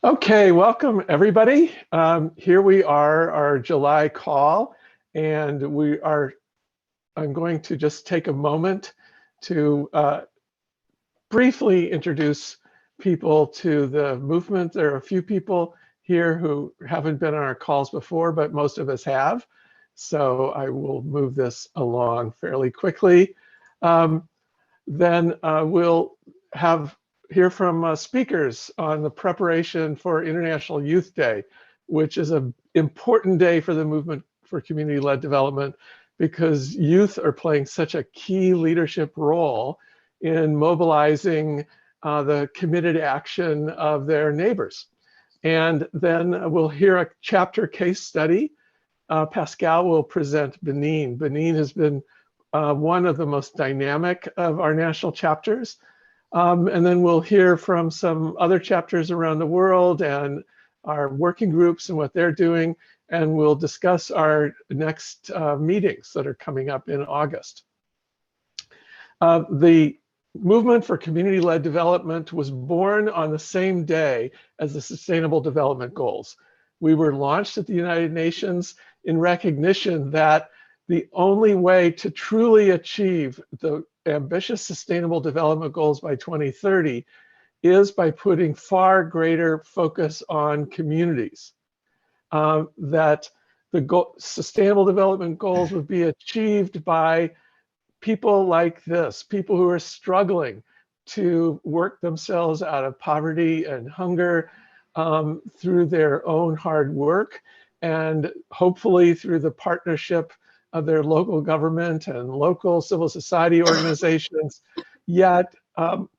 Okay, welcome everybody. Here we are, our July call, and I'm going to just take a moment to briefly introduce people to the movement. There are a few people here who haven't been on our calls before, but most of us have. So I will move this along fairly quickly. Then we'll hear from speakers on the preparation for International Youth Day, which is an important day for the movement for community-led development because youth are playing such a key leadership role in mobilizing the committed action of their neighbors. And then we'll hear a chapter case study. Pascal will present Benin. Benin has been one of the most dynamic of our national chapters. And then we'll hear from some other chapters around the world and our working groups and what they're doing. And we'll discuss our next meetings that are coming up in August. The movement for community-led development was born on the same day as the Sustainable Development Goals. We were launched at the United Nations in recognition that the only way to truly achieve the ambitious Sustainable Development Goals by 2030 is by putting far greater focus on communities. That the Sustainable Development Goals would be achieved by people like this, people who are struggling to work themselves out of poverty and hunger through their own hard work, and hopefully through the partnership of their local government and local civil society organizations. Yet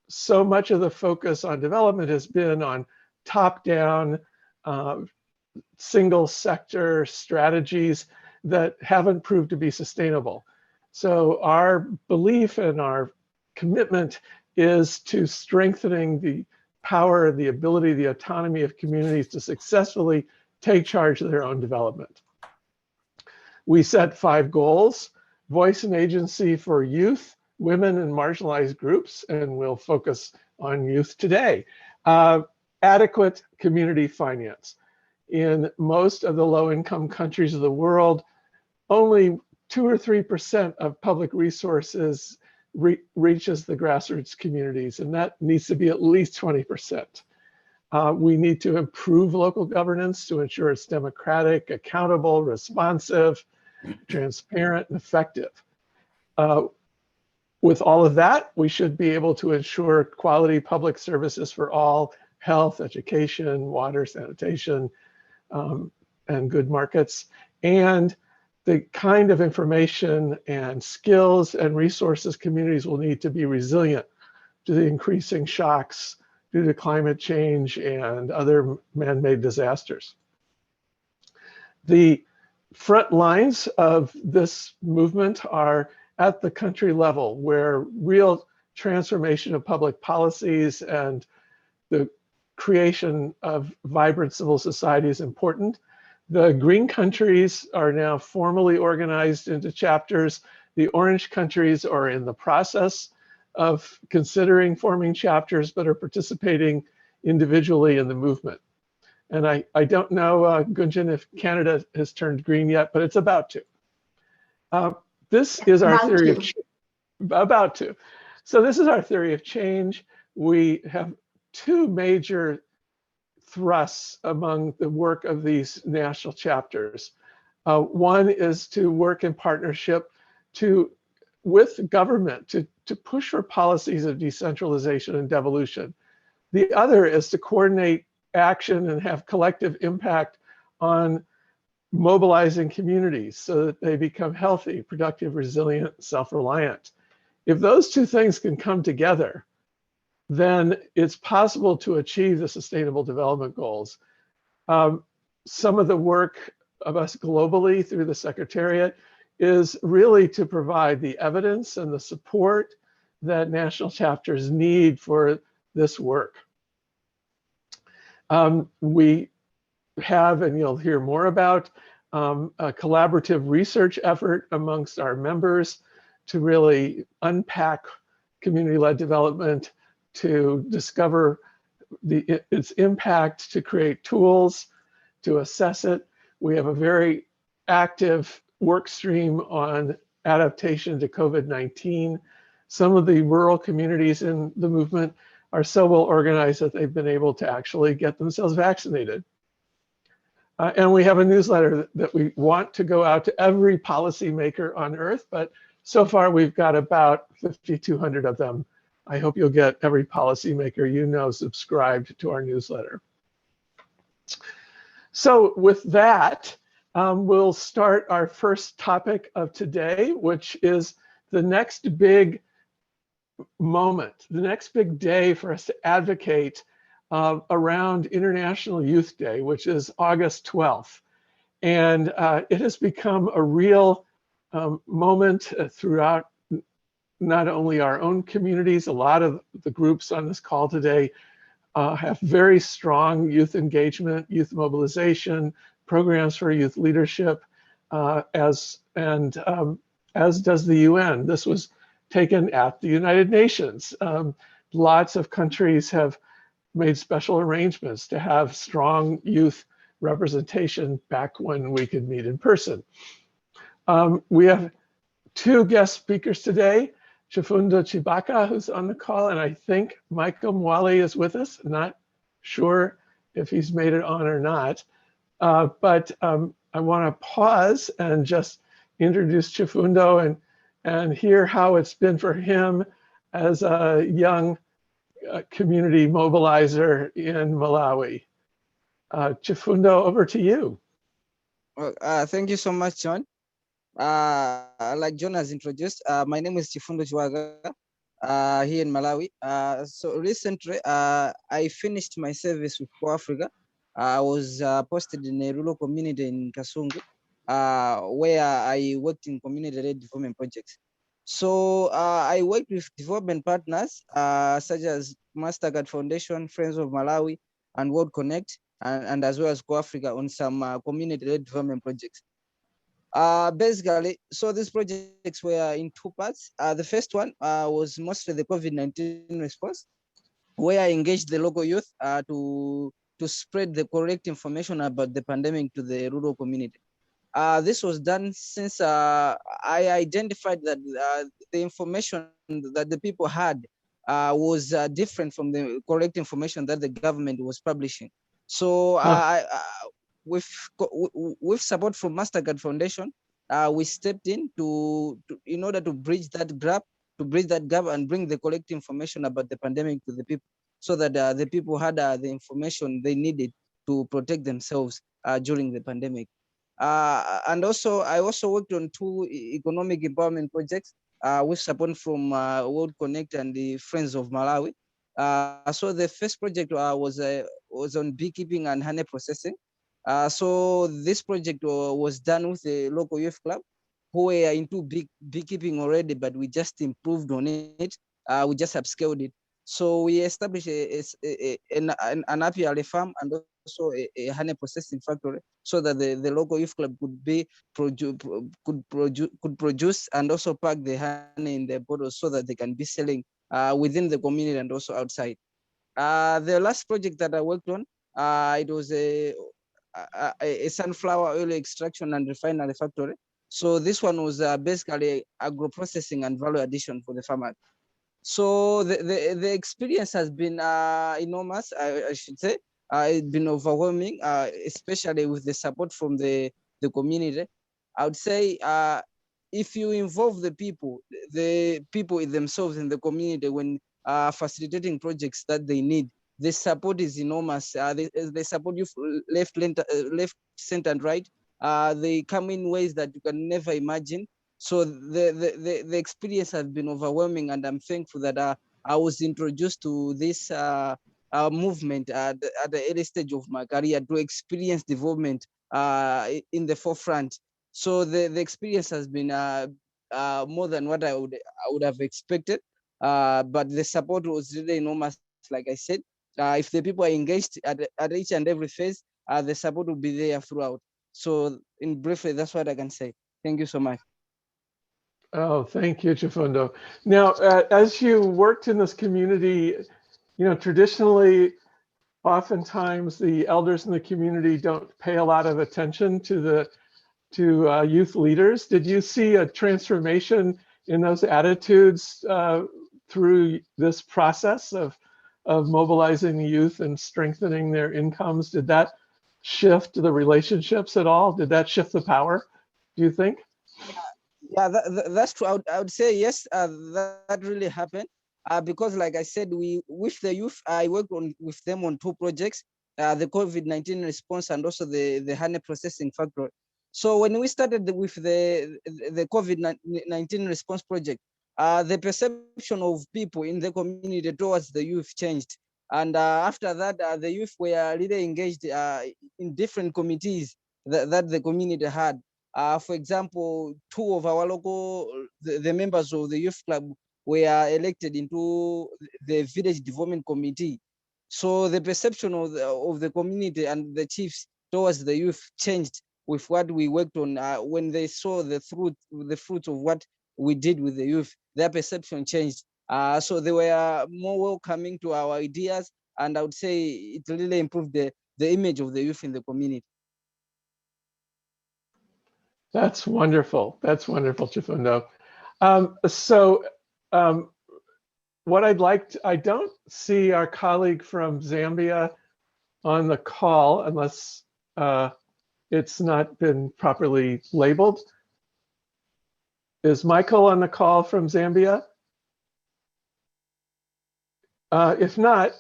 so much of the focus on development has been on top-down single sector strategies that haven't proved to be sustainable. So our belief and our commitment is to strengthening the power, the ability, the autonomy of communities to successfully take charge of their own development. We set 5 goals: voice and agency for youth, women, and marginalized groups, and we'll focus on youth today. Adequate community finance. In most of the low-income countries of the world, only 2 or 3% of public resources reaches the grassroots communities, and that needs to be at least 20%. We need to improve local governance to ensure it's democratic, accountable, responsive, transparent, and effective. With all of that, we should be able to ensure quality public services for all: health, education, water, sanitation, and good markets. And the kind of information and skills and resources communities will need to be resilient to the increasing shocks due to climate change and other man-made disasters. The front lines of this movement are at the country level, where real transformation of public policies and the creation of vibrant civil society is important. The green countries are now formally organized into chapters. The orange countries are in the process of considering forming chapters, but are participating individually in the movement. And I don't know, Gunjan, if Canada has turned green yet, but it's about to. This is our theory of change. About to. So this is our theory of change. We have 2 major thrusts among the work of these national chapters. One is to work in partnership with government to push for policies of decentralization and devolution. The other is to coordinate action and have collective impact on mobilizing communities so that they become healthy, productive, resilient, self-reliant. If those 2 things can come together, then it's possible to achieve the Sustainable Development Goals. Some of the work of us globally through the Secretariat is really to provide the evidence and the support that national chapters need for this work. We have, and you'll hear more about, a collaborative research effort amongst our members to really unpack community-led development, to discover its impact, to create tools, to assess it. We have a very active work stream on adaptation to COVID-19. Some of the rural communities in the movement are so well organized that they've been able to actually get themselves vaccinated. And we have a newsletter that we want to go out to every policymaker on earth, but so far we've got about 5,200 of them. I hope you'll get every policymaker you know subscribed to our newsletter. So with that, we'll start our first topic of today, which is the next big moment, the next big day for us to advocate around International Youth Day, which is August 12th. And it has become a real moment throughout not only our own communities. A lot of the groups on this call today have very strong youth engagement, youth mobilization, programs for youth leadership, as does the UN. This was taken at the United Nations. Lots of countries have made special arrangements to have strong youth representation back when we could meet in person. We have two guest speakers today, Chifundo Chibaka, who's on the call, and I think Michael Mwali is with us. I'm not sure if he's made it on or not, but I want to pause and just introduce Chifundo and hear how it's been for him as a young community mobilizer in Malawi. Chifundo, over to you. Well, thank you so much, John. Like John has introduced, my name is Chifundo Chibaka, here in Malawi. So recently, I finished my service with Core Africa. I was posted in a rural community in Kasungu, where I worked in community-led development projects. So I worked with development partners such as Mastercard Foundation, Friends of Malawi, and World Connect, and as well as Core Africa on some community-led development projects. Basically, so these projects were in two parts. The first one was mostly the COVID-19 response, where I engaged the local youth to spread the correct information about the pandemic to the rural community. This was done since I identified that the information that the people had was different from the correct information that the government was publishing. So with support from Mastercard Foundation, we stepped in in order to bridge that gap, and bring the correct information about the pandemic to the people, so that the people had the information they needed to protect themselves during the pandemic. And also, I also worked on two economic empowerment projects with support from World Connect and the Friends of Malawi. So the first project was on beekeeping and honey processing. So this project was done with the local youth club who were into beekeeping already, but we just improved on it. We just upscaled it. So we established an apiary farm and also a honey processing factory, so that the local youth club could produce and also pack the honey in their bottles, so that they can be selling within the community and also outside. The last project that I worked on, it was a sunflower oil extraction and refinery factory. So this one was basically agro-processing and value addition for the farmers. So the experience has been enormous, I should say. It's been overwhelming, especially with the support from the community. I would say if you involve the people themselves in the community when facilitating projects that they need, the support is enormous. They support you left, center, and right. They come in ways that you can never imagine. So the experience has been overwhelming, and I'm thankful that I was introduced to this movement at the early stage of my career to experience development in the forefront. So the experience has been more than what I would have expected. But the support was really enormous, like I said. If the people are engaged at each and every phase, the support will be there throughout. So in briefly, that's what I can say. Thank you so much. Oh, thank you, Chifundo. Now, as you worked in this community, traditionally oftentimes the elders in the community don't pay a lot of attention to youth leaders. Did you see a transformation in those attitudes through this process of mobilizing the youth and strengthening their incomes? Did that shift the relationships at all? Did that shift the power, do you think? Yeah, that's true. I would say yes, that really happened. Because like I said, we with the youth, I worked with them on two projects, the COVID-19 response and also the honey processing factory. So when we started with the COVID-19 response project, the perception of people in the community towards the youth changed. And after that, the youth were really engaged in different committees that the community had. For example, two of our the members of the youth club were elected into the village development committee. So the perception of the community and the chiefs towards the youth changed with what we worked on. When they saw the fruit of what we did with the youth, their perception changed. So they were more welcoming to our ideas, and I would say it really improved the image of the youth in the community. That's wonderful. That's wonderful, Chifundo. So what I don't see our colleague from Zambia on the call unless it's not been properly labeled. Is Michael on the call from Zambia? If not,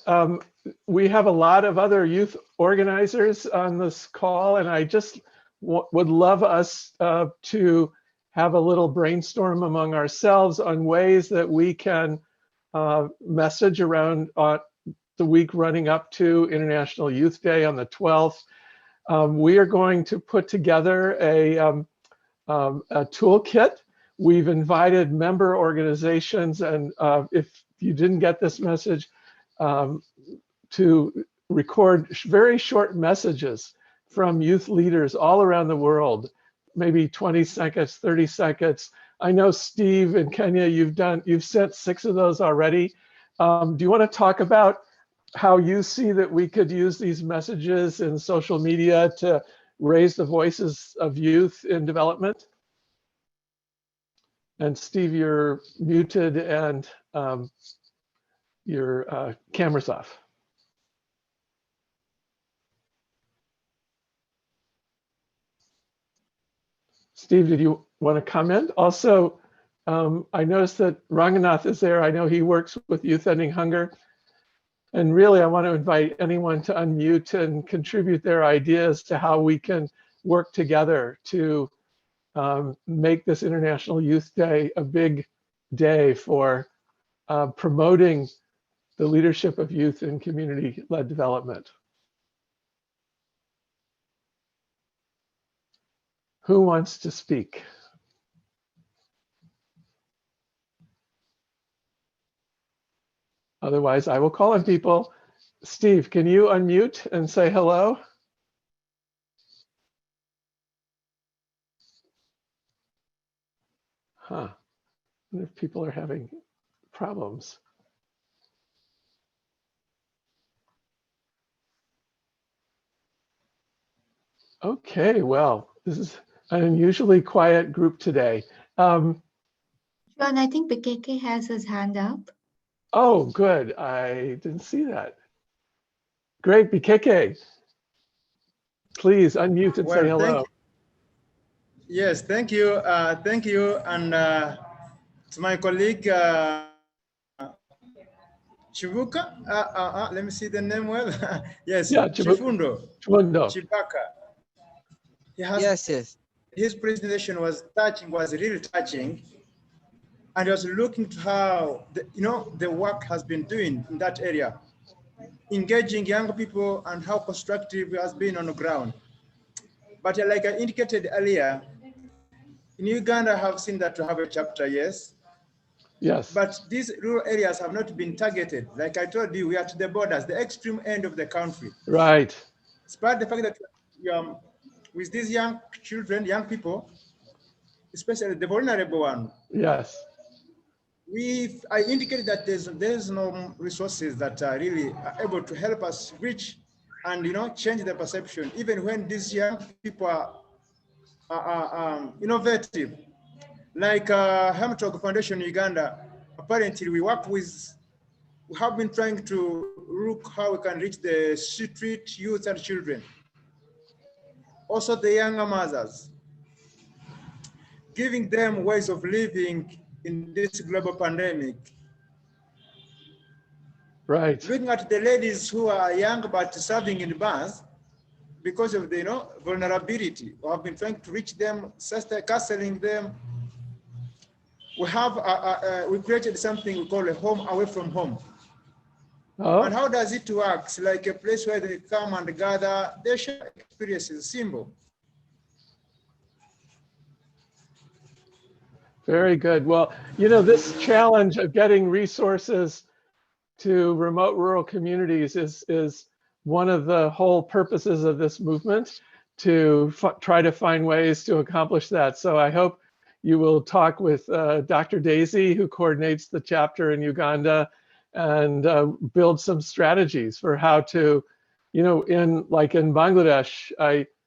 we have a lot of other youth organizers on this call, and I just would love us to have a little brainstorm among ourselves on ways that we can message around the week running up to International Youth Day on the 12th. We are going to put together a toolkit. We've invited member organizations, and if you didn't get this message, to record very short messages from youth leaders all around the world, maybe 20 seconds, 30 seconds. I know Steve in Kenya, you've sent 6 of those already. Do you want to talk about how you see that we could use these messages in social media to raise the voices of youth in development? And Steve, you're muted and your camera's off. Steve, did you want to comment? Also, I noticed that Ranganath is there. I know he works with Youth Ending Hunger. And really, I want to invite anyone to unmute and contribute their ideas to how we can work together to make this International Youth Day a big day for promoting the leadership of youth in community-led development. Who wants to speak? Otherwise, I will call on people. Steve, can you unmute and say hello? Huh. I wonder if people are having problems. Okay, well, this is an unusually quiet group today. John, I think Bekeke has his hand up. Oh, good. I didn't see that. Great, Bekeke. Please unmute and say hello. Yes, thank you. Thank you. And to my colleague, Chibuka, let me see the name well. Yes, yeah, Chifundo. Chibaka. Yes. His presentation was really touching. And I was looking to how, the work has been doing in that area, engaging young people and how constructive it has been on the ground. But like I indicated earlier, in Uganda, I have seen that to have a chapter, yes. Yes. But these rural areas have not been targeted. Like I told you, we are to the borders, the extreme end of the country. Right. Despite the fact that with these young children, young people, especially the vulnerable one. Yes. I indicated that there's no resources that are really able to help us reach and change the perception, even when these young people are innovative. Like Hamtalk Foundation in Uganda, apparently we have been trying to look how we can reach the street youth and children. Also the younger mothers, giving them ways of living in this global pandemic. Right. Looking at the ladies who are young but serving in bars because of the vulnerability. We have been trying to reach them, counseling them. We created something we call a home away from home. Oh, And how does it work? It's like a place where they come and gather, they share experiences, symbol. very good. Well, this challenge of getting resources to remote rural communities is one of the whole purposes of this movement, to try to find ways to accomplish that. So I hope you will talk with Dr. Daisy, who coordinates the chapter in Uganda, and build some strategies for how to, in Bangladesh,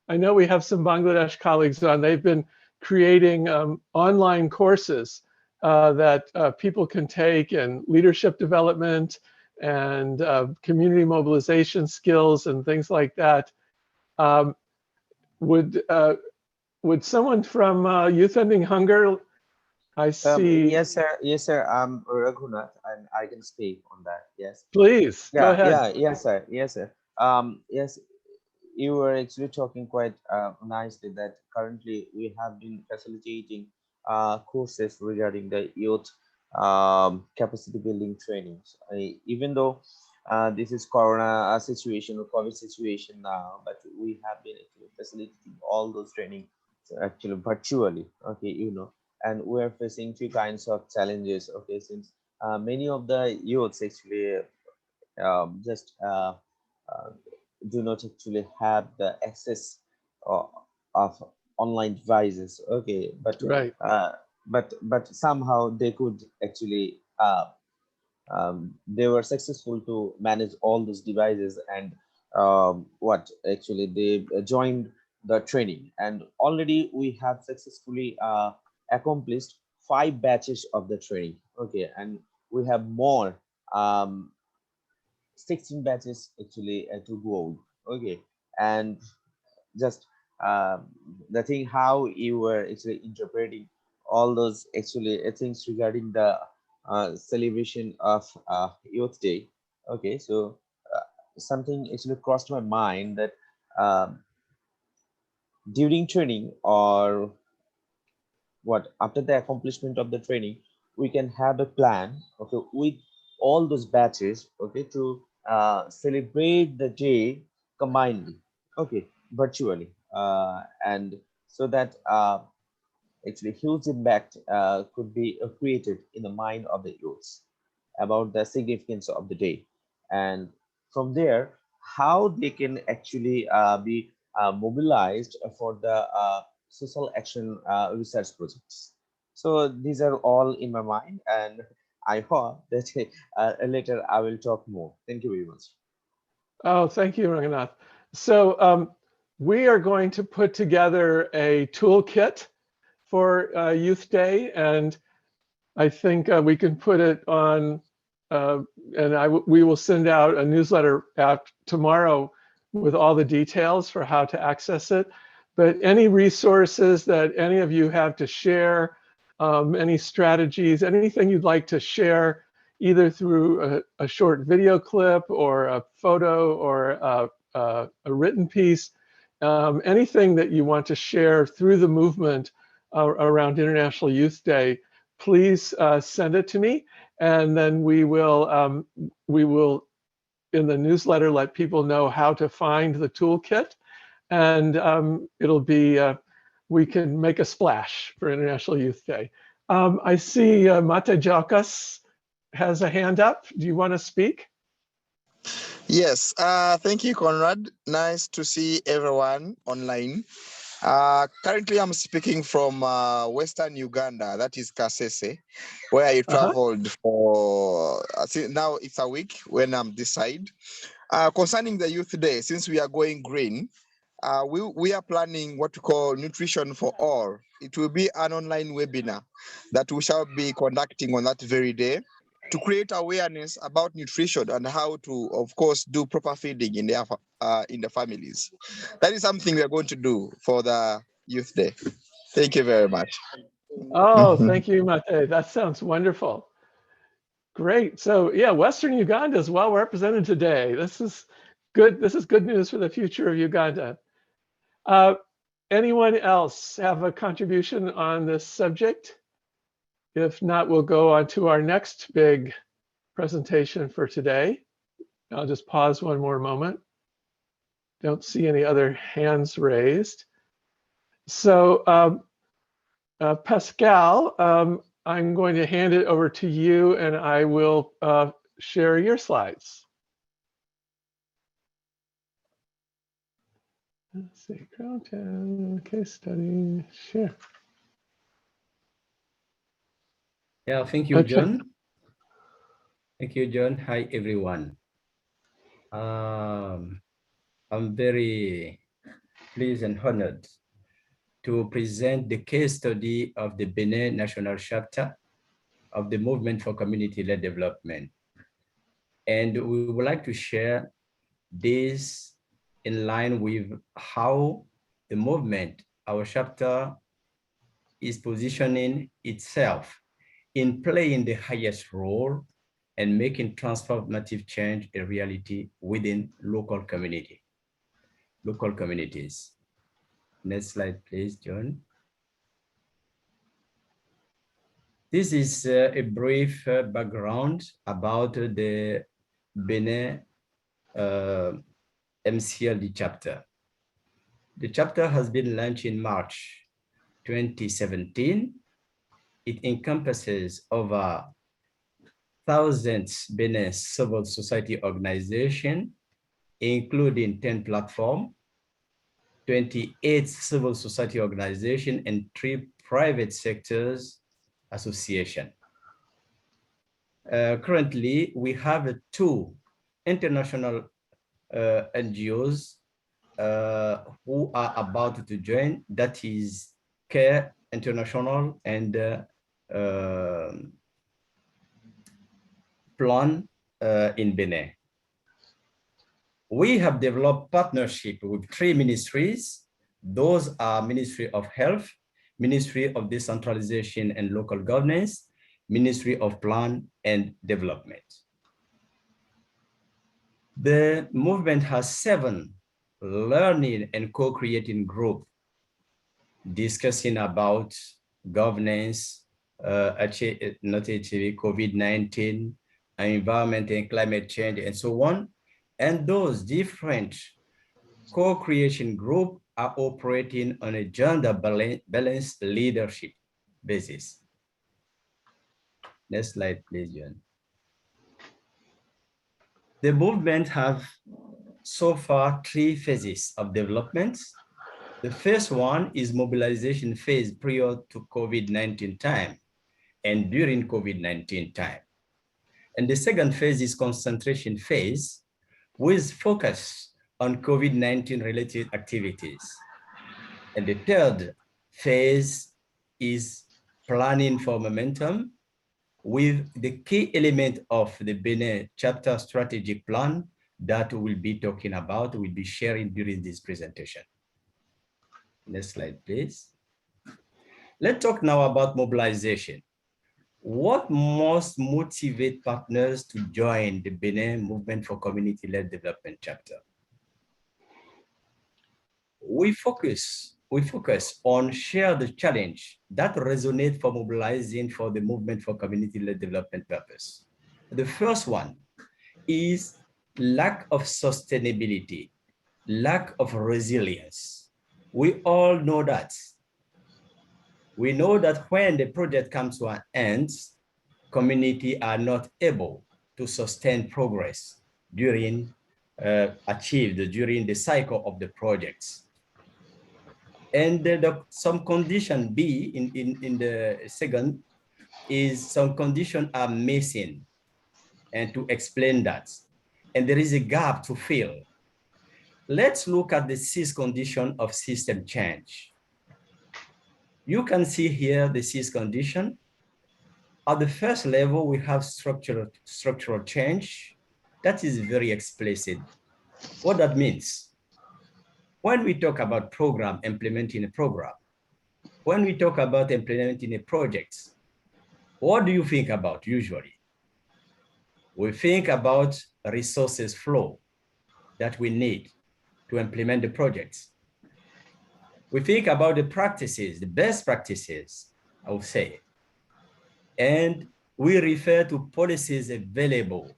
I know we have some Bangladesh colleagues on. They've been creating online courses that people can take in leadership development and community mobilization skills and things like that. Would someone from Youth Ending Hunger? I see. Yes, sir. Yes, sir. I'm Raghunath, and I can speak on that. Yes. Please go ahead. Yeah. Yes, sir. Yes, sir. Yes, you were actually talking quite nicely that currently we have been facilitating courses regarding the youth capacity building trainings. Even though this is Corona situation or COVID situation now, but we have been actually facilitating all those training actually virtually. Okay, and we're facing two kinds of challenges. Okay, since many of the youths actually just uh, do not actually have the access of, of online devices. Okay, Right. but somehow they could actually they were successful to manage all those devices, and what actually they joined the training, and already we have successfully accomplished 5 batches of the training. Okay, and we have more 16 batches actually to go. Okay, and just the thing how you were actually interpreting all those actually things regarding the celebration of Youth Day. Okay, so something actually crossed my mind that um, during training, or what, after the accomplishment of the training, we can have a plan, okay, with all those batches, okay, to celebrate the day combinedly, okay, virtually, and so that actually huge impact could be created in the mind of the youths about the significance of the day, and from there how they can actually be mobilized for the social action research projects. So these are all in my mind, and I hope that later I will talk more. Thank you very much. Oh, thank you, Ranganath. So we are going to put together a toolkit for Youth Day, and I think we can put it on, and we will send out a newsletter out tomorrow with all the details for how to access it. But any resources that any of you have to share, any strategies, anything you'd like to share, either through a short video clip or a photo or a written piece, anything that you want to share through the movement around International Youth Day, please send it to me, and then we will in the newsletter let people know how to find the toolkit, and it'll be we can make a splash for International Youth Day. I see Mate Jalkas has a hand up. Do you want to speak? Yes, thank you, Conrad. Nice to see everyone online. Currently, I'm speaking from Western Uganda, that is Kasese, where I traveled for, now it's a week when I'm this side. Concerning the Youth Day, since we are going green, we are planning what we call Nutrition for All. It will be an online webinar that we shall be conducting on that very day to create awareness about nutrition and how to, of course, do proper feeding in the families. That is something we are going to do for the Youth Day. Thank you very much. Oh, thank you, Mate. That sounds wonderful. Great. So yeah, Western Uganda is well represented today. This is good. This is good news for the future of Uganda. Anyone else have a contribution on this subject? If not, we'll go on to our next big presentation for today. I'll just pause one more moment. Don't see any other hands raised. So Pascal, I'm going to hand it over to you and I will share your slides. Let's see, content, case study, share. Yeah, thank you, Okay. John. Thank you, John. Hi, everyone. I'm very pleased and honored to present the case study of the Benin National Chapter of the Movement for Community-Led Development. And we would like to share this in line with how the movement, our chapter, is positioning itself in playing the highest role and making transformative change a reality within local communities. Next slide, please, John. This is a brief background about the Benin MCLD chapter. The chapter has been launched in March 2017. It encompasses over thousands Benin civil society organizations, including 10 platforms, 28 civil society organizations, and 3 private sectors associations. Currently, we have 2 international NGOs who are about to join, that is CARE International and Plan in Benin. We have developed partnership with 3 ministries. Those are Ministry of Health, Ministry of Decentralization and Local Governance, Ministry of Plan and Development. The movement has 7 learning and co-creating groups discussing about governance, not achieving COVID-19, environment and climate change, and so on. And those different co-creation groups are operating on a gender balanced leadership basis. Next slide, please, John. The movement have so far 3 phases of development. The first one is mobilization phase prior to COVID-19 time and during COVID-19 time. And the second phase is concentration phase with focus on COVID-19 related activities. And the third phase is planning for momentum with the key element of the Benin chapter strategic plan that we'll be talking about, we'll be sharing during this presentation. Next slide, please. Let's talk now about mobilization. What most motivate partners to join the Benin Movement for Community-Led Development chapter? We focus on share the challenge that resonate for mobilizing for the Movement for Community-Led Development purpose. The first one is lack of sustainability, lack of resilience. We all know that. We know that when the project comes to an end, community are not able to sustain progress during achieved during the cycle of the projects. And some condition B in the second is some condition are missing, and to explain that. And there is a gap to fill. Let's look at the sixth condition of system change. You can see here the sixth condition. At the first level, we have structural change. That is very explicit. What that means, when we talk about program, implementing a program, when we talk about implementing a project, what do you think about usually? We think about resources flow that we need to implement the projects. We think about the practices, the best practices, I would say. And we refer to policies available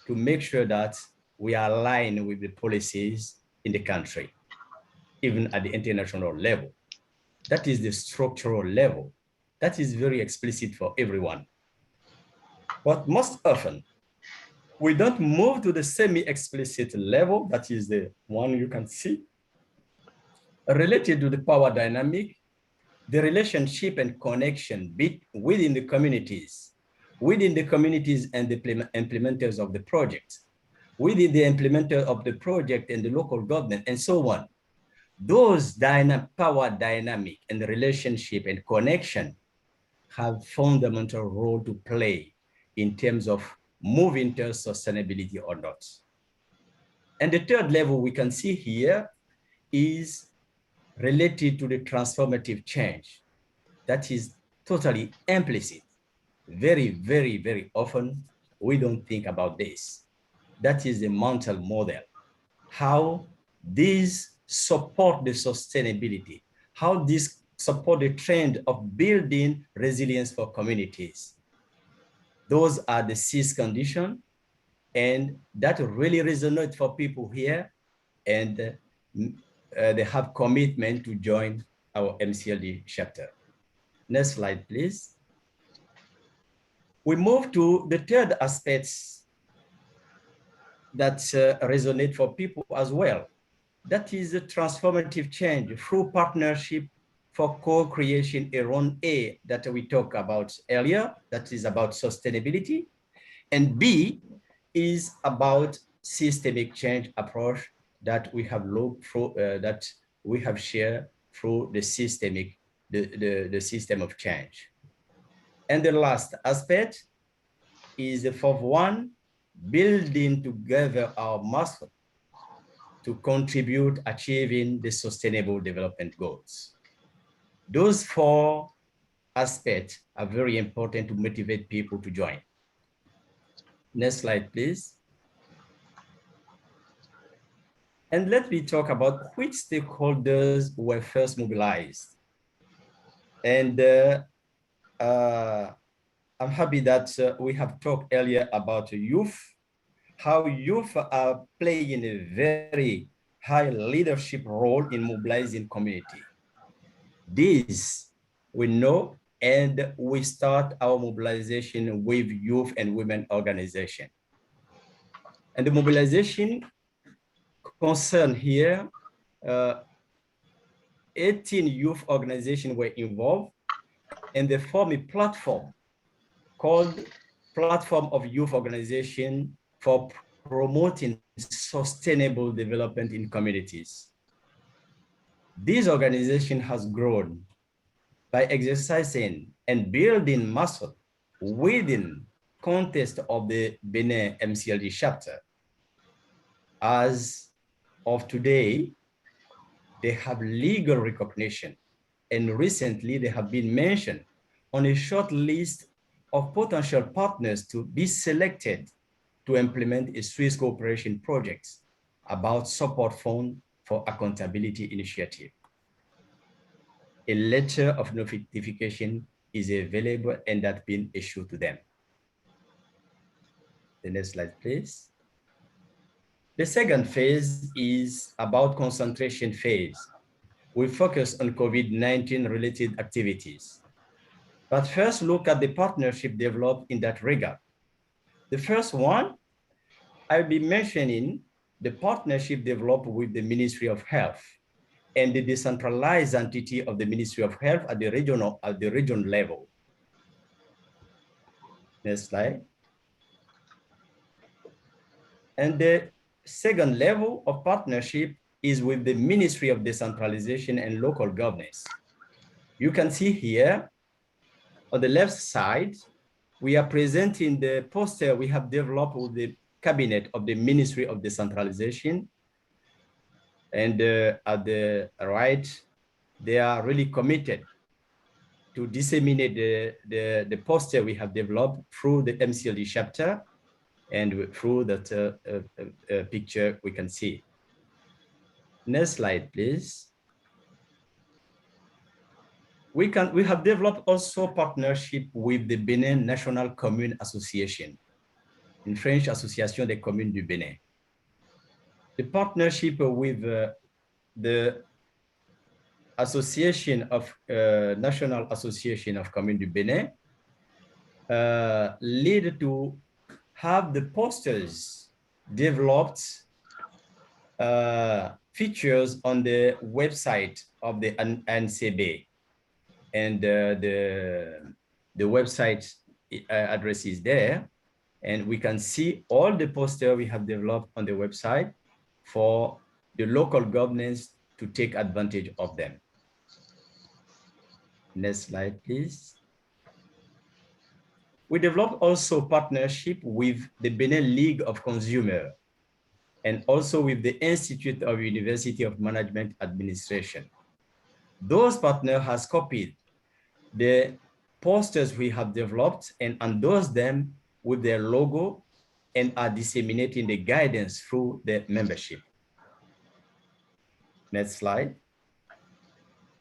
to make sure that we are aligned with the policies in the country, even at the international level. That is the structural level. That is very explicit for everyone. But most often, we don't move to the semi-explicit level, that is the one you can see, related to the power dynamic, the relationship and connection within the communities and the implementers of the project, within the implementer of the project and the local government, and so on. Those power dynamic and the relationship and connection have fundamental role to play in terms of moving to sustainability or not. And the third level we can see here is related to the transformative change. That is totally implicit. Very, very, very often, we don't think about this. That is the mental model. How these support the sustainability, how these support the trend of building resilience for communities. Those are the six conditions, and that really resonates for people here, and they have commitment to join our MCLD chapter. Next slide, please. We move to the third aspects that resonate for people as well. That is a transformative change through partnership for co-creation around A that we talked about earlier, that is about sustainability. And B is about systemic change approach that we have looked through, that we have shared through the system of change. And the last aspect is the fourth one, building together our muscle to contribute achieving the sustainable development goals. Those four aspects are very important to motivate people to join. Next slide, please. And let me talk about which stakeholders were first mobilized. And I'm happy that we have talked earlier about youth, how youth are playing a very high leadership role in mobilizing community. This we know, and we start our mobilization with youth and women organization. And the mobilization concern here, 18 youth organizations were involved, and they form a platform called Platform of Youth Organization for Promoting Sustainable Development in Communities. This organization has grown by exercising and building muscle within context of the Benin MCLD chapter. As of today, they have legal recognition, and recently they have been mentioned on a short list of potential partners to be selected to implement a Swiss cooperation project about support fund for accountability initiative. A letter of notification is available and that's been issued to them. The next slide, please. The second phase is about concentration phase. We focus on COVID-19 related activities. But first look at the partnership developed in that regard. The first one, I'll be mentioning the partnership developed with the Ministry of Health and the decentralized entity of the Ministry of Health at the region level. Next slide. And the second level of partnership is with the Ministry of Decentralization and Local Governance. You can see here on the left side, we are presenting the poster we have developed with the cabinet of the Ministry of Decentralization. And at the right, they are really committed to disseminate the poster we have developed through the MCLD chapter and through that picture we can see. Next slide, please. We have developed also partnership with the Benin National Commune Association, in French, Association des Communes du Benin. The partnership with the Association of National Association of Communes du Benin lead to have the posters developed features on the website of the NCB, and the website address is there, and we can see all the posters we have developed on the website for the local governments to take advantage of them. Next slide, please. We developed also partnership with the Benin League of Consumer and also with the Institute of University of Management Administration. Those partners has copied the posters we have developed and endorsed them with their logo and are disseminating the guidance through the membership. Next slide.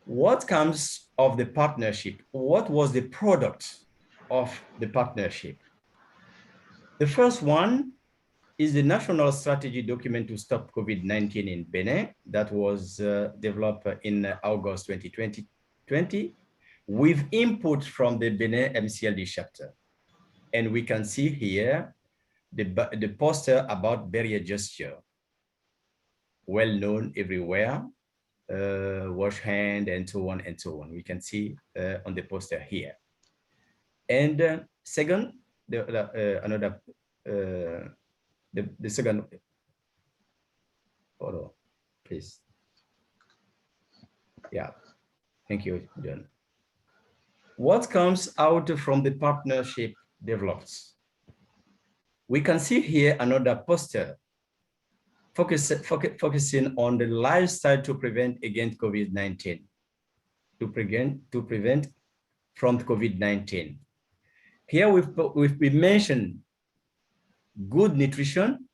What comes of the partnership? What was the product of the partnership? The first one is the National Strategy Document to Stop COVID-19 in Benin that was developed in August 2020 with input from the Benin MCLD chapter. And we can see here the poster about barrier gesture, well known everywhere, wash hand and so on and so on. We can see on the poster here. And second, the second photo, please. Yeah, thank you, John. What comes out from the partnership developed? We can see here another poster focusing on the lifestyle to prevent against COVID-19, to prevent from COVID-19. Here we mentioned good nutrition,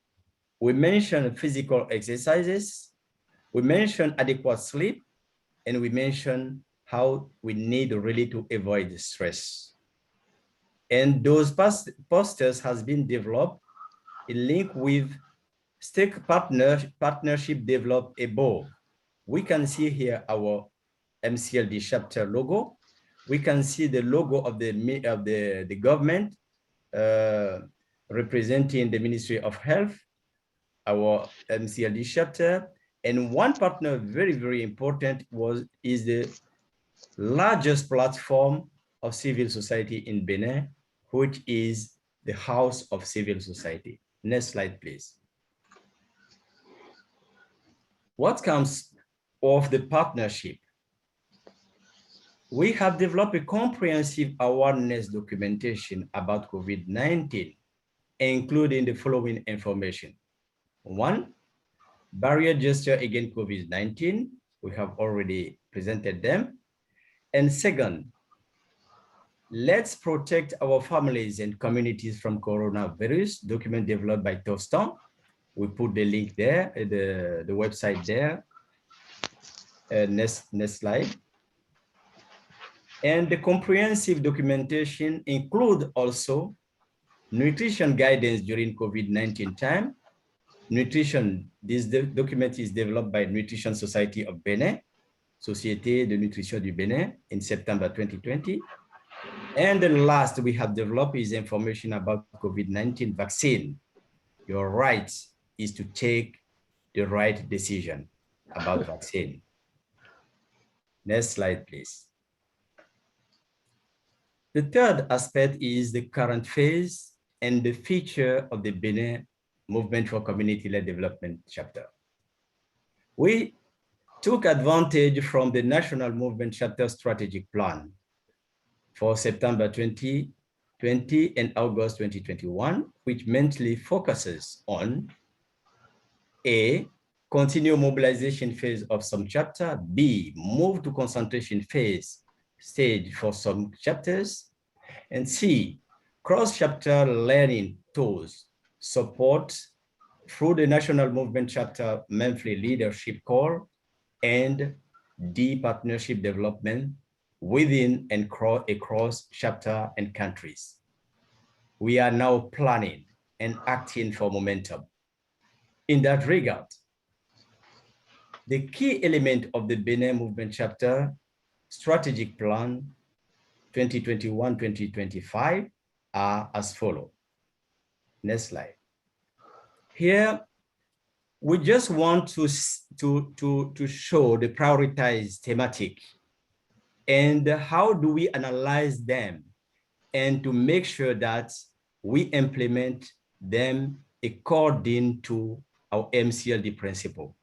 we mentioned physical exercises, we mentioned adequate sleep, and we mentioned how we need really to avoid stress. And those posters has been developed in link with stake partnership developed above. We can see here our MCLD chapter logo. We can see the logo of the government representing the Ministry of Health, our MCLD chapter, and one partner very, very important is the largest platform of civil society in Benin, which is the House of Civil Society. Next slide, please. What comes of the partnership? We have developed a comprehensive awareness documentation about COVID-19, including the following information. One, barrier gesture against COVID-19. We have already presented them. And second, let's protect our families and communities from coronavirus, document developed by Tostan. We put the link there, the website there. Next slide. And the comprehensive documentation include also nutrition guidance during COVID-19 time. Nutrition, this document is developed by Nutrition Society of Benin, Société de Nutrition du Benin in September 2020. And the last we have developed is information about COVID-19 vaccine. Your right is to take the right decision about vaccine. Next slide, please. The third aspect is the current phase and the feature of the Benin Movement for Community-Led Development chapter. We took advantage from the National Movement Chapter Strategic Plan for September 2020 and August 2021, which mainly focuses on A, continue mobilization phase of some chapter, B, move to concentration phase stage for some chapters, and C, cross-chapter learning tools support through the National Movement Chapter monthly leadership call, and D, partnership development within and across chapter and countries. We are now planning and acting for momentum. In that regard, the key element of the Benin Movement Chapter Strategic Plan 2021-2025 are as follows. Next slide. Here, we just want to show the prioritized thematic and how do we analyze them and to make sure that we implement them according to our MCLD principle.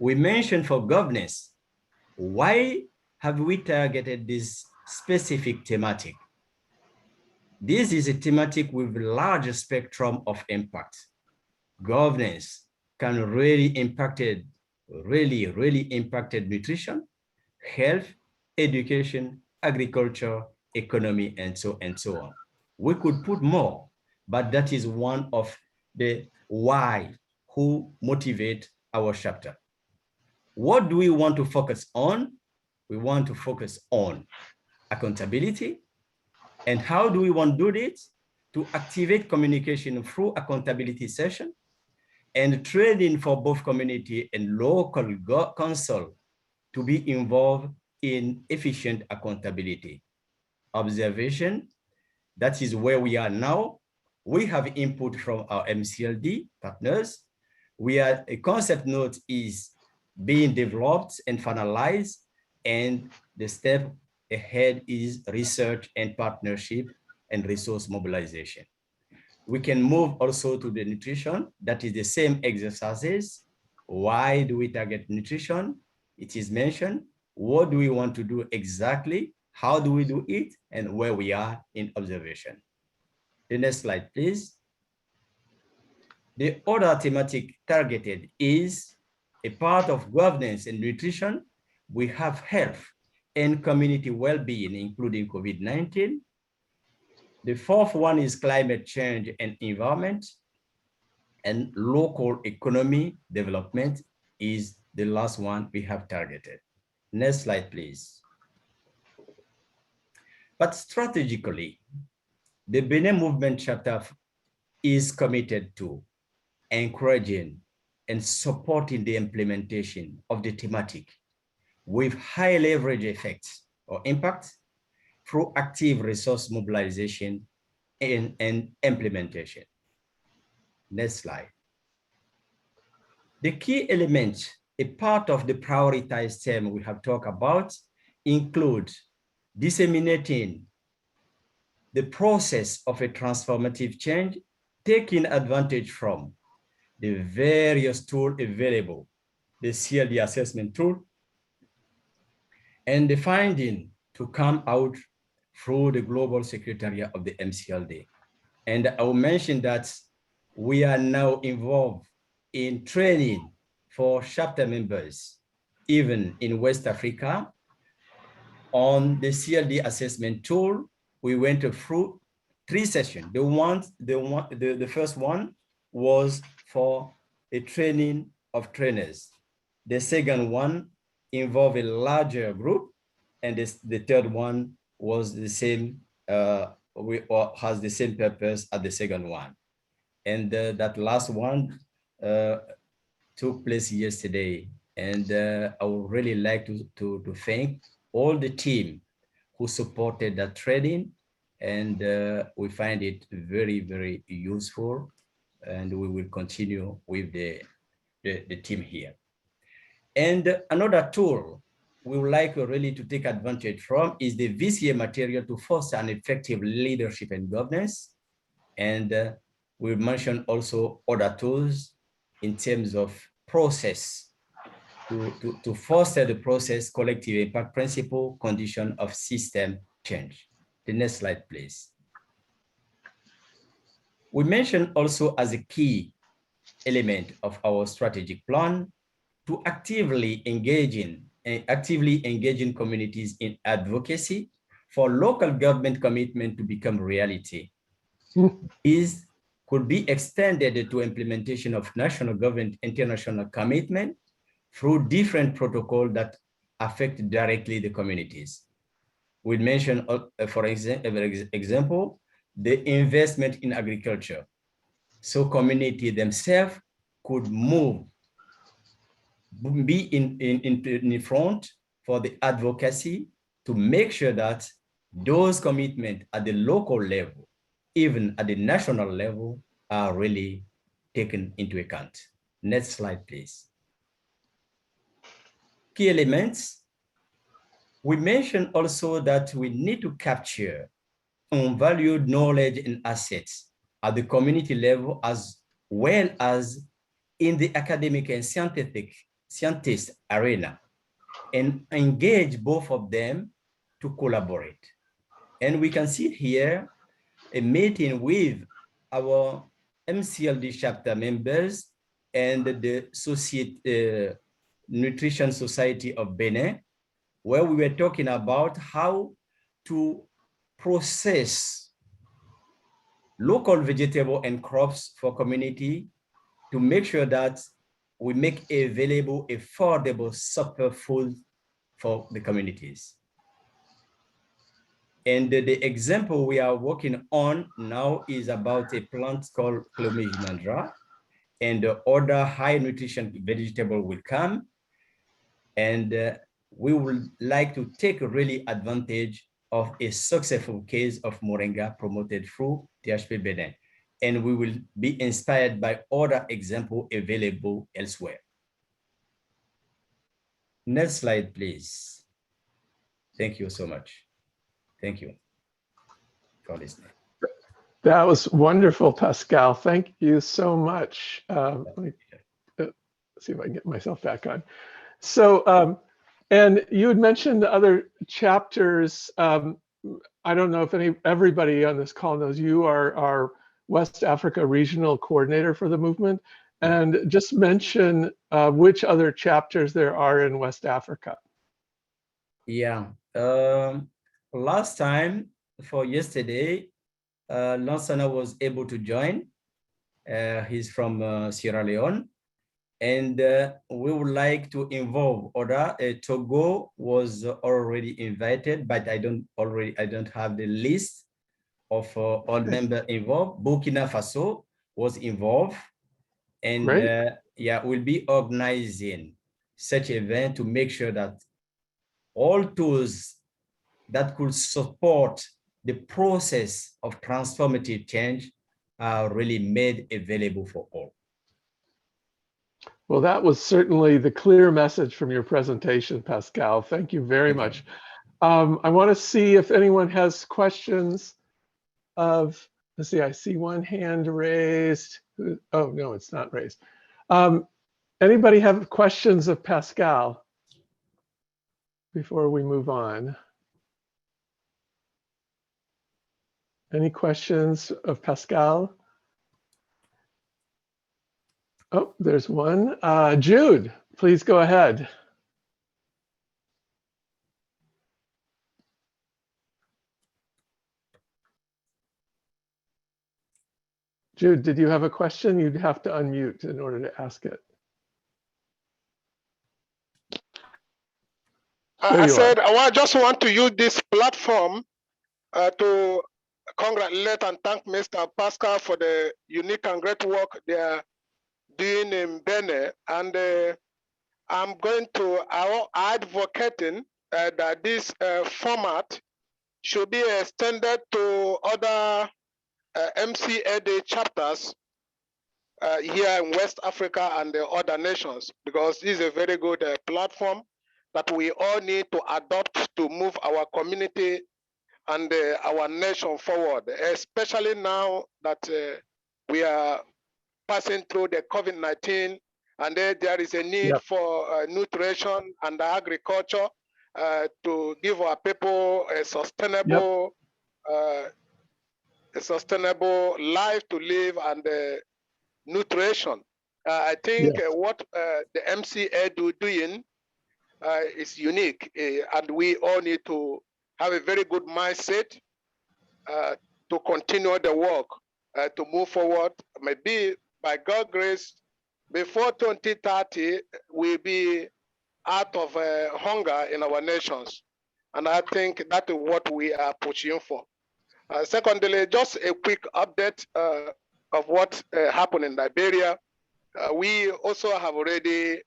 We mentioned for governance, why have we targeted this specific thematic? This is a thematic with a large spectrum of impact. Governance can really impacted nutrition, health, education, agriculture, economy, and so on. We could put more, but that is one of the why who motivate our chapter. What do we want to focus on? We want to focus on accountability. And how do we want to do this? To activate communication through accountability session and training for both community and local council to be involved in efficient accountability. Observation, that is where we are now. We have input from our MCLD partners. A concept note is being developed and finalized, and the step ahead is research and partnership and resource mobilization. We can move also to the nutrition. That is the same exercises. Why do we target nutrition? It is mentioned. What do we want to do exactly? How do we do it? And where we are in observation. The next slide, please. The other thematic targeted is a part of governance and nutrition. We have health and community well-being, including COVID-19. The fourth one is climate change and environment, and local economy development is the last one we have targeted. Next slide, please. But strategically, the Benin Movement Chapter is committed to encouraging and supporting the implementation of the thematic with high leverage effects or impact through active resource mobilization and implementation. Next slide. The key elements, a part of the prioritized theme we have talked about, include disseminating the process of a transformative change, taking advantage from the various tools available, the CLD assessment tool, and the finding to come out through the Global Secretariat of the MCLD. And I will mention that we are now involved in training for chapter members, even in West Africa. On the CLD assessment tool, we went through 3 sessions. The first one was for a training of trainers. The second one involved a larger group, and the third one was the same, has the same purpose as the second one. And that last one took place yesterday. And I would really like to thank all the team who supported that training. And we find it very, very useful. And we will continue with the team here. And another tool we would like really to take advantage from is the VCA material to foster an effective leadership and governance. And we mentioned also other tools in terms of process to foster the process, collective impact principle, condition of system change. The next slide, please. We mentioned also as a key element of our strategic plan to actively engaging communities in advocacy for local government commitment to become reality. These could be extended to implementation of national government international commitment through different protocols that affect directly the communities. We mentioned, for example, the investment in agriculture. So community themselves could be in front for the advocacy to make sure that those commitments at the local level, even at the national level, are really taken into account. Next slide, please. Key elements. We mentioned also that we need to capture unvalued knowledge and assets at the community level as well as in the academic and scientist arena, and engage both of them to collaborate. And we can see here a meeting with our MCLD chapter members and the Nutrition Society of Benin, where we were talking about how to process local vegetable and crops for community to make sure that we make available affordable superfood for the communities. And the example we are working on now is about a plant called Clomijnandra, and the other high nutrition vegetable will come. And we would like to take really advantage of a successful case of Moringa promoted through THP Benin. And we will be inspired by other examples available elsewhere. Next slide, please. Thank you so much. Thank you for listening. That was wonderful, Pascal. Thank you so much. Let me see if I can get myself back on. So, and you had mentioned other chapters. I don't know if everybody on this call knows you are our West Africa regional coordinator for the movement, and just mention which other chapters there are in West Africa. Yeah, last time for yesterday, Lansana was able to join. He's from Sierra Leone, and we would like to involve other. Togo was already invited, but I don't have the list of all members involved. Burkina Faso was involved, and yeah, we'll be organizing such event to make sure that all tools that could support the process of transformative change are really made available for all. Well, that was certainly the clear message from your presentation, Pascal. Thank you very much. I want to see if anyone has questions of, let's see, I see one hand raised. Oh, no, it's not raised. Anybody have questions of Pascal before we move on? Any questions of Pascal? Oh, there's one. Jude, please go ahead. Jude, did you have a question? You'd have to unmute in order to ask it. I said I just want to use this platform to congratulate and thank Mr. Pascal for the unique and great work they are doing in Benin. And I'm going to advocating that this format should be extended to other MCLD chapters here in West Africa and the other nations, because this is a very good platform that we all need to adopt to move our community and our nation forward, especially now that we are passing through the COVID-19, and there is a need for nutrition and agriculture to give our people a sustainable life to live and nutrition. I think what the MCA doing is unique, and we all need to have a very good mindset to continue the work, to move forward. Maybe by God's grace, before 2030, we'll be out of hunger in our nations. And I think that is what we are pushing for. Secondly, just a quick update of what happened in Liberia. We also have already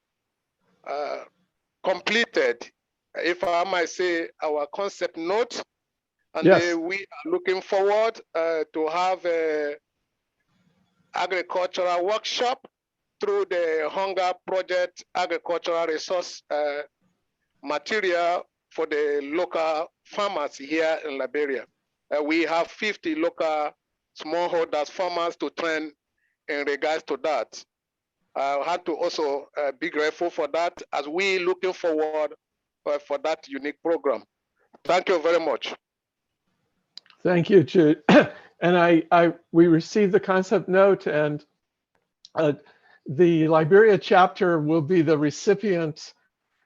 completed, if I might say, our concept note, and we are looking forward to have a agricultural workshop through the Hunger Project agricultural resource material for the local farmers here in Liberia. We have 50 local smallholders farmers to train in regards to that. I had to also be grateful for that as we looking forward for that unique program. Thank you very much. Thank you, Jude. And we received the concept note, and the Liberia chapter will be the recipient.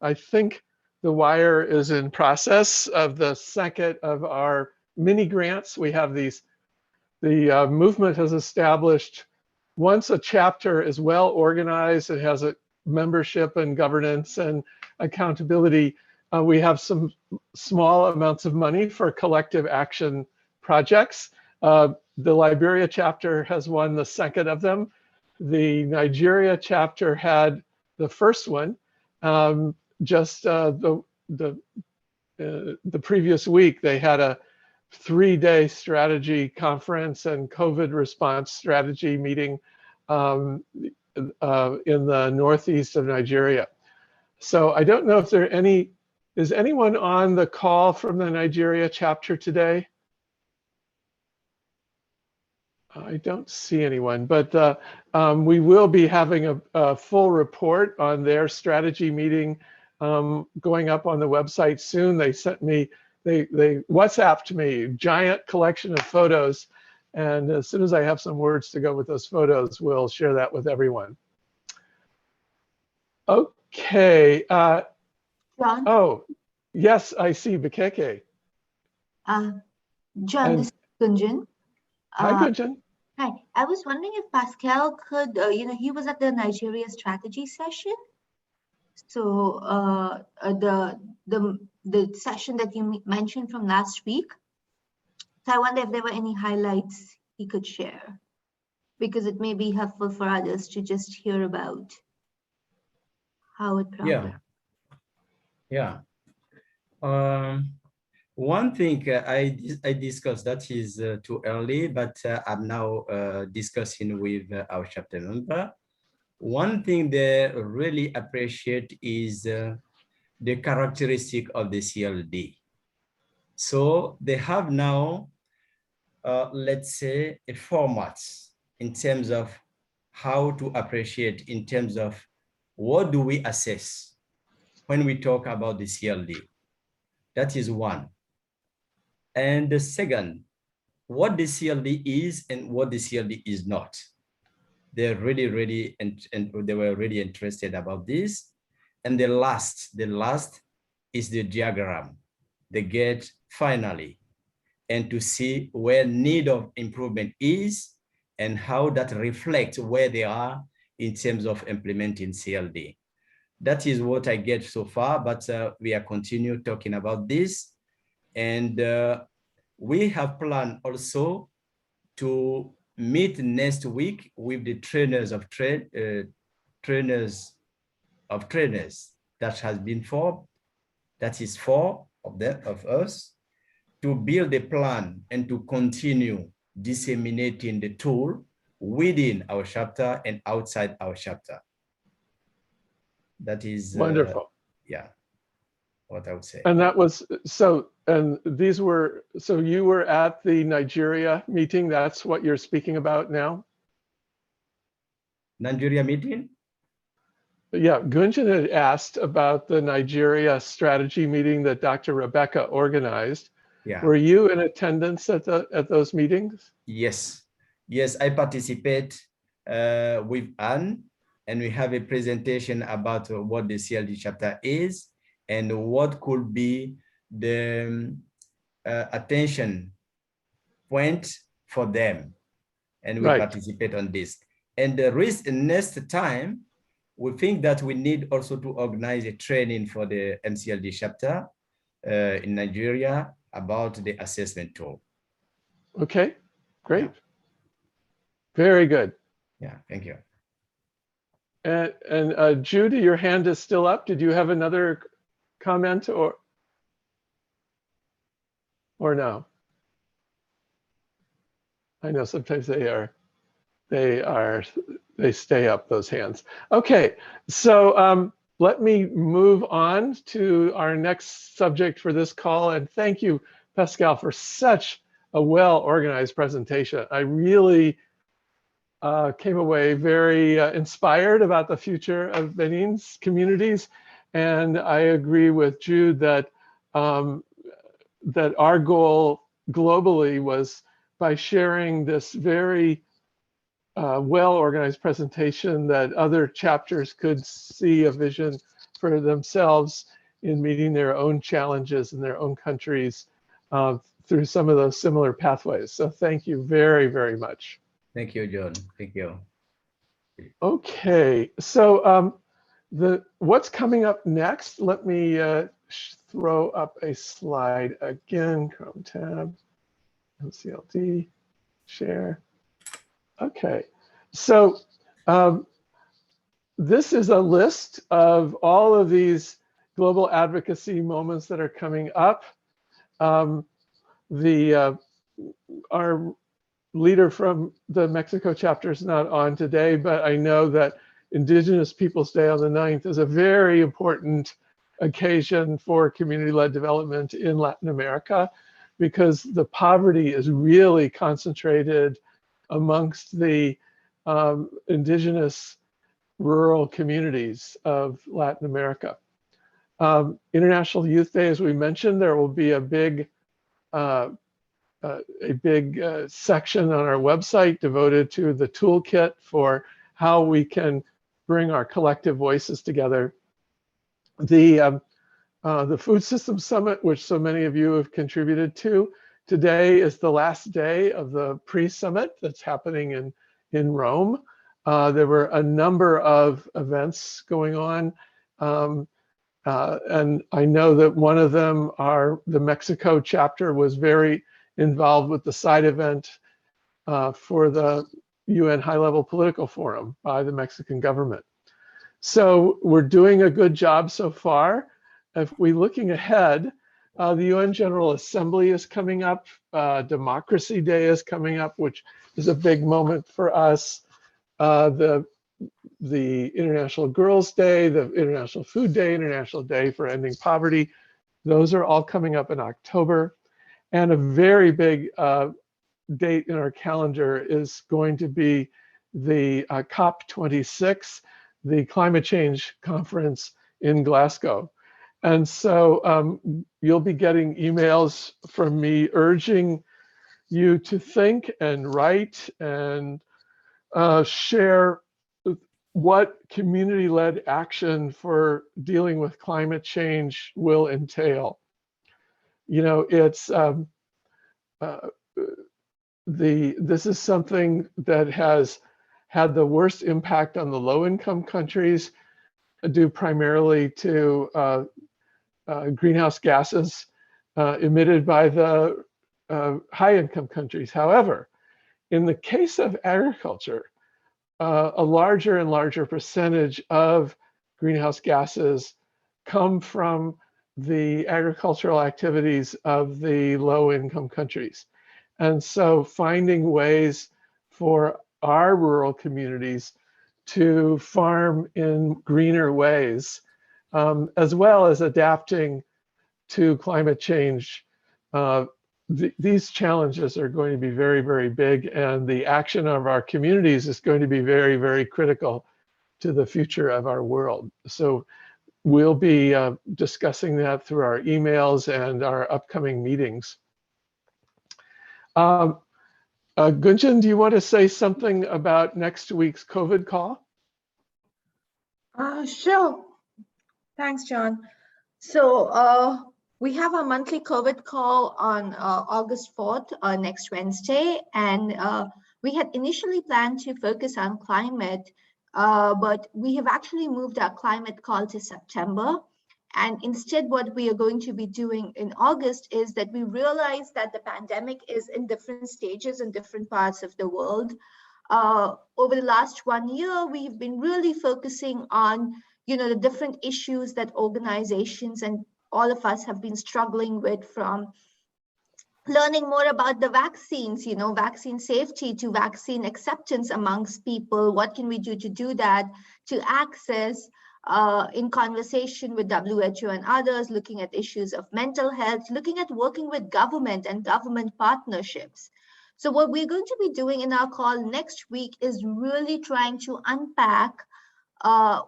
I think the wire is in process of the second of our mini grants. We have these, the movement has established, once a chapter is well organized, it has a membership and governance and accountability, we have some small amounts of money for collective action projects. The Liberia chapter has won the second of them. The Nigeria chapter had the first one. Just the previous week, they had a 3-day strategy conference and COVID response strategy meeting in the northeast of Nigeria. So I don't know if there are any, is anyone on the call from the Nigeria chapter today? I don't see anyone, but we will be having a full report on their strategy meeting going up on the website soon. They sent me, they WhatsApped me, giant collection of photos. And as soon as I have some words to go with those photos, we'll share that with everyone. Okay. John? Oh, yes, I see Bikeke. John, this is Gunjan. Hi, Gunjan. Hi. I was wondering if Pascal could, he was at the Nigeria strategy session. So the session that you mentioned from last week. So I wonder if there were any highlights he could share, because it may be helpful for others to just hear about how it progressed. Yeah. One thing I discussed that is too early, but I'm now discussing with our chapter member. One thing they really appreciate is the characteristic of the CLD. So they have now, let's say, a format in terms of how to appreciate, in terms of what do we assess when we talk about the CLD. That is one. And the second, what the CLD is and what the CLD is not. They're really, and they were really interested about this. And the last is the diagram, the get finally, and to see where need of improvement is and how that reflects where they are in terms of implementing CLD. That is what I get so far, but we are continue talking about this. And we have planned also to meet next week with the trainers of trainers that has been formed. That is 4 of us, to build a plan and to continue disseminating the tool within our chapter and outside our chapter. That is wonderful. Yeah. what I would say. And that was, so, and these were, so you were at the Nigeria meeting. That's what you're speaking about now? Nigeria meeting? Yeah, Gunjan had asked about the Nigeria strategy meeting that Dr. Rebecca organized. Yeah. Were you in attendance at those meetings? Yes. Yes, I participate with Anne, and we have a presentation about what the CLD chapter is and what could be the attention point for them. And we Right. participate on this. And the next time, we think that we need also to organize a training for the MCLD chapter in Nigeria about the assessment tool. Okay, great. Yeah. Very good. Yeah, thank you. And Judy, your hand is still up. Did you have another comment or no? I know sometimes they stay up, those hands. Okay, so let me move on to our next subject for this call. And thank you, Pascal, for such a well-organized presentation. I really came away very inspired about the future of Benin's communities. And I agree with Jude that, that our goal globally was, by sharing this very well-organized presentation, that other chapters could see a vision for themselves in meeting their own challenges in their own countries through some of those similar pathways. So thank you very, very much. Thank you, John. Thank you. Okay, so what's coming up next? Let me throw up a slide again. Chrome tab, MCLD, share. Okay, so this is a list of all of these global advocacy moments that are coming up. Our leader from the Mexico chapter is not on today, but I know that Indigenous Peoples Day on the 9th is a very important occasion for community-led development in Latin America, because the poverty is really concentrated amongst the indigenous rural communities of Latin America. International Youth Day, as we mentioned, there will be a big section on our website devoted to the toolkit for how we can bring our collective voices together. The Food Systems Summit, which so many of you have contributed to, today is the last day of the pre-summit that's happening in Rome. There were a number of events going on. And I know that one of them, the Mexico chapter, was very involved with the side event for the UN High-Level Political Forum by the Mexican government. So we're doing a good job so far. If we're looking ahead, the UN General Assembly is coming up. Democracy Day is coming up, which is a big moment for us. The International Girls' Day, the International Food Day, International Day for Ending Poverty, those are all coming up in October. And a very big date in our calendar is going to be the COP26, the climate change conference in Glasgow. And so you'll be getting emails from me urging you to think and write and share what community-led action for dealing with climate change will entail. You know, it's this is something that has had the worst impact on the low-income countries, due primarily to greenhouse gases emitted by the high-income countries. However, in the case of agriculture, a larger and larger percentage of greenhouse gases come from the agricultural activities of the low-income countries. And so finding ways for our rural communities to farm in greener ways, as well as adapting to climate change, these challenges are going to be very, very big, and the action of our communities is going to be very, very critical to the future of our world. So we'll be discussing that through our emails and our upcoming meetings. Gunjan, do you want to say something about next week's COVID call? Sure. Thanks, John. So we have a monthly COVID call on August 4th, next Wednesday. And we had initially planned to focus on climate, but we have actually moved our climate call to September. And instead, what we are going to be doing in August is that we realize that the pandemic is in different stages in different parts of the world. Over the last 1 year, we've been really focusing on, the different issues that organizations and all of us have been struggling with, from learning more about the vaccines, vaccine safety, to vaccine acceptance amongst people. What can we do to do that? To access, in conversation with WHO and others, looking at issues of mental health, looking at working with government and government partnerships. So what we're going to be doing in our call next week is really trying to unpack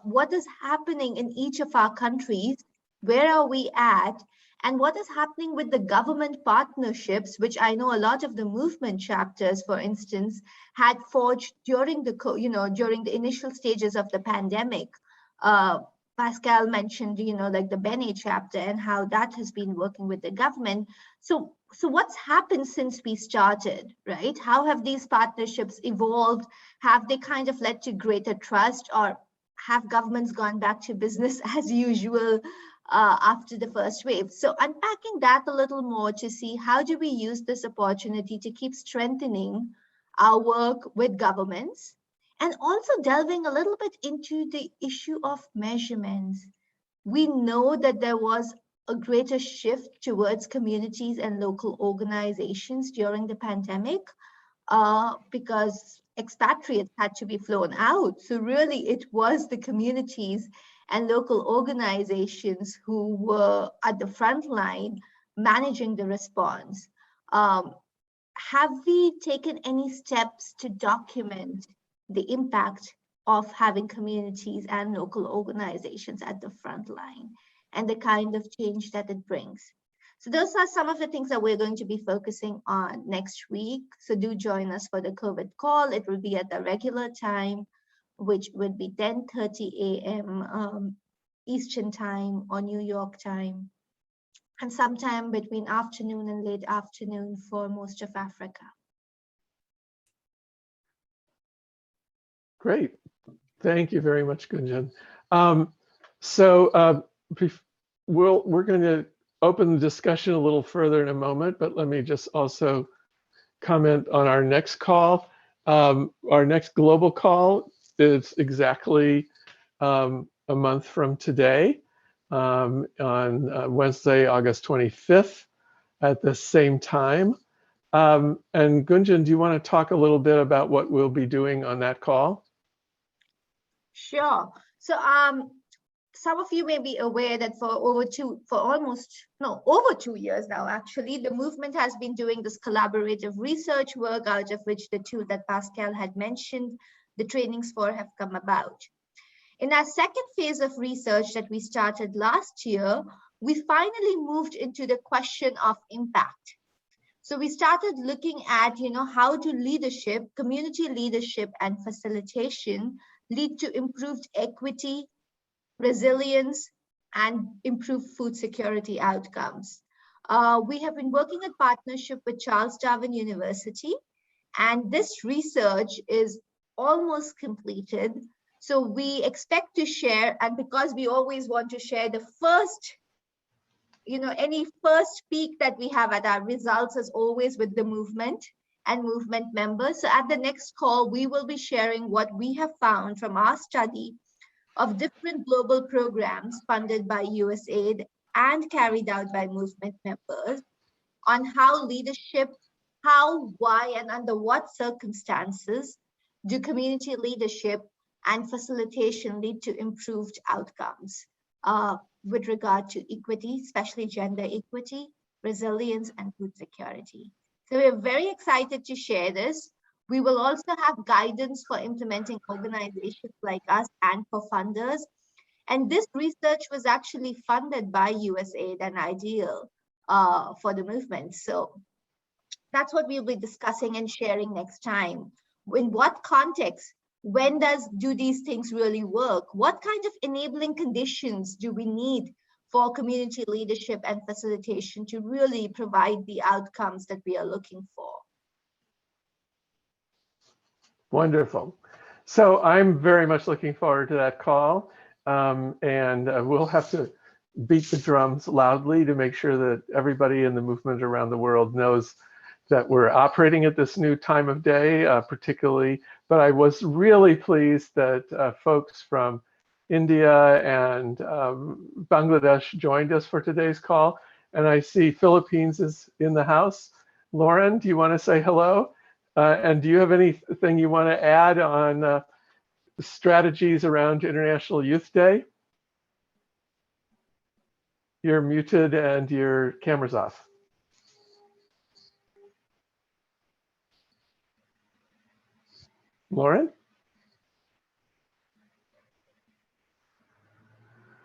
what is happening in each of our countries, where are we at, and what is happening with the government partnerships, which I know a lot of the movement chapters, for instance, had forged during the initial stages of the pandemic. Pascal mentioned, like the Benin chapter and how that has been working with the government. So what's happened since we started, right? How have these partnerships evolved? Have they kind of led to greater trust, or have governments gone back to business as usual after the first wave? So unpacking that a little more to see how do we use this opportunity to keep strengthening our work with governments, and also delving a little bit into the issue of measurements. We know that there was a greater shift towards communities and local organizations during the pandemic because expatriates had to be flown out. So really it was the communities and local organizations who were at the front line managing the response. Have we taken any steps to document the impact of having communities and local organizations at the front line and the kind of change that it brings? So those are some of the things that we're going to be focusing on next week. So do join us for the COVID call. It will be at the regular time, which would be 10:30 a.m. Eastern time or New York time, and sometime between afternoon and late afternoon for most of Africa. Great. Thank you very much, Gunjan. We're going to open the discussion a little further in a moment, but let me just also comment on our next call. Our next global call is exactly a month from today, on Wednesday, August 25th at the same time. And Gunjan, do you want to talk a little bit about what we'll be doing on that call? Sure. So some of you may be aware that for over 2 years now, actually, the movement has been doing this collaborative research work, out of which the two that Pascal had mentioned, the trainings for, have come about. In our second phase of research that we started last year, we finally moved into the question of impact. So we started looking at, how do leadership, community leadership and facilitation lead to improved equity, resilience, and improved food security outcomes. We have been working in partnership with Charles Darwin University, and this research is almost completed. So we expect to share, and because we always want to share the first, any first peek that we have at our results is always with the movement and movement members. So at the next call, we will be sharing what we have found from our study of different global programs funded by USAID and carried out by movement members on how leadership, why, and under what circumstances do community leadership and facilitation lead to improved outcomes. with regard to equity, especially gender equity, resilience, and food security. So we're very excited to share this. We will also have guidance for implementing organizations like us and for funders. And this research was actually funded by USAID and IDEAL for the movement. So that's what we'll be discussing and sharing next time. In what context? When do these things really work? What kind of enabling conditions do we need for community leadership and facilitation to really provide the outcomes that we are looking for? Wonderful. So I'm very much looking forward to that call. And we'll have to beat the drums loudly to make sure that everybody in the movement around the world knows that we're operating at this new time of day, particularly. But I was really pleased that folks from India and Bangladesh joined us for today's call. And I see Philippines is in the house. Lauren, do you want to say hello? And do you have anything you want to add on strategies around International Youth Day? You're muted and your camera's off. Lauren?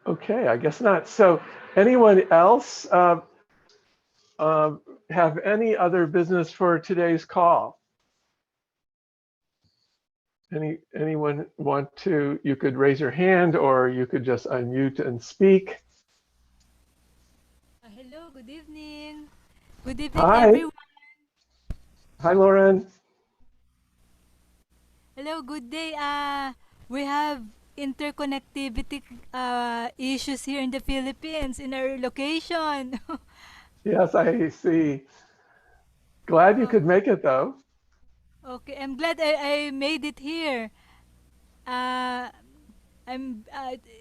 Okay, I guess not. So anyone else have any other business for today's call? Anyone want to, you could raise your hand or you could just unmute and speak. Hello, good evening. Good evening, Hi. everyone. Hi, Lauren. Hello, good day. We have interconnectivity issues here in the Philippines in our location. Yes, I see. Glad you could make it though. Okay, I'm glad I made it here. Uh,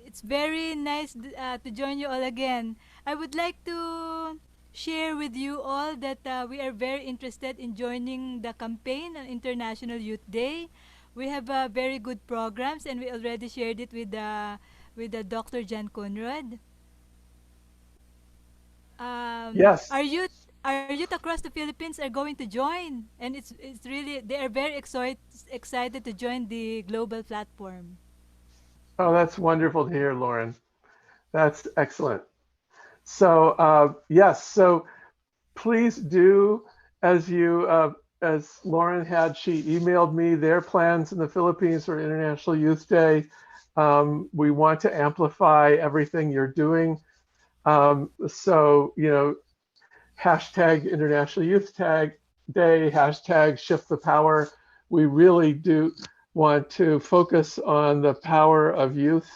it's very nice to join you all again. I would like to share with you all that we are very interested in joining the campaign on International Youth Day. We have very good programs, and we already shared it with the Dr. Jan Conrad. Yes. Our youth across the Philippines are going to join, and it's really they are very excited to join the global platform. Oh, that's wonderful to hear, Lauren. That's excellent. So yes, so please do, as Lauren had, she emailed me their plans in the Philippines for International Youth Day. We want to amplify everything you're doing. So, hashtag International Youth Day, hashtag Shift the Power. We really do want to focus on the power of youth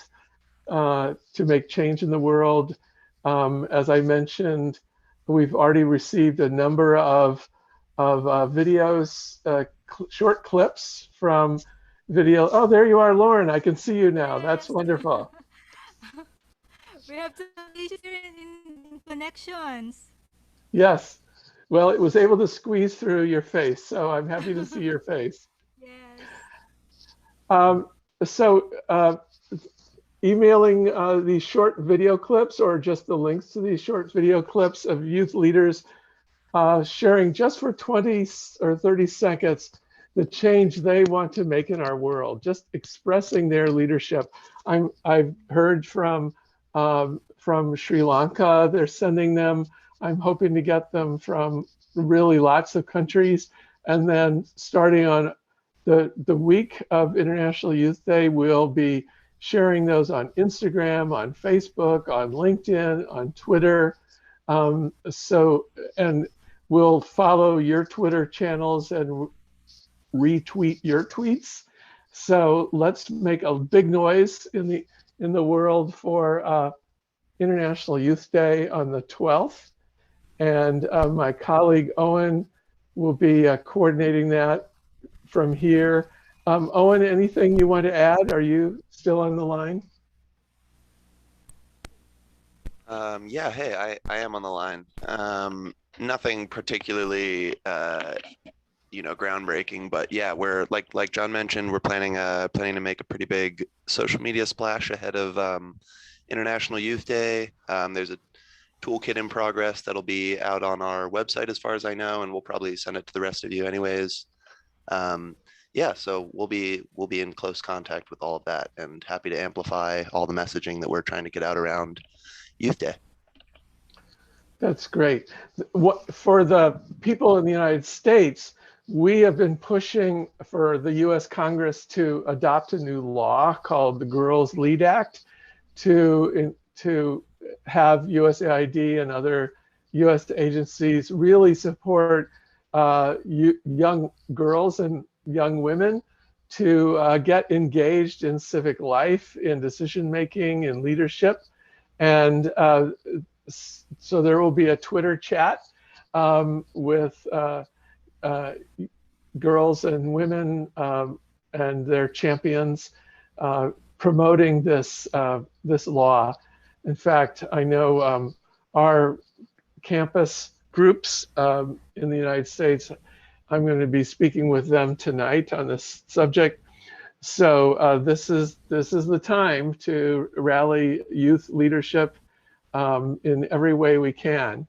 to make change in the world. As I mentioned, we've already received a number of videos, short clips from video. Oh, there you are, Lauren. I can see you now. That's wonderful. We have some issues here in connections. Yes. Well, it was able to squeeze through your face, so I'm happy to see your face. Yes. So emailing these short video clips or just the links to these short video clips of youth leaders sharing just for 20 or 30 seconds the change they want to make in our world, just expressing their leadership. I've heard from Sri Lanka, they're sending them. I'm hoping to get them from really lots of countries. And then starting on the week of International Youth Day, we'll be sharing those on Instagram, on Facebook, on LinkedIn, on Twitter. And we'll follow your Twitter channels and retweet your tweets. So let's make a big noise in the world for International Youth Day on the 12th. And my colleague Owen will be coordinating that from here. Owen, anything you want to add? Are you still on the line? Yeah, hey, I am on the line. Nothing particularly, groundbreaking, but yeah, we're like John mentioned, we're planning to make a pretty big social media splash ahead of International Youth Day. There's a toolkit in progress that'll be out on our website as far as I know, and we'll probably send it to the rest of you anyways. Yeah, so we'll be in close contact with all of that and happy to amplify all the messaging that we're trying to get out around Youth Day. That's great. For the people in the United States, we have been pushing for the US Congress to adopt a new law called the Girls Lead Act to have USAID and other US agencies really support young girls and young women to get engaged in civic life, in decision making, in leadership. And so there will be a Twitter chat with girls and women and their champions promoting this law. In fact, I know our campus groups in the United States, I'm going to be speaking with them tonight on this subject. So this is the time to rally youth leadership in every way we can.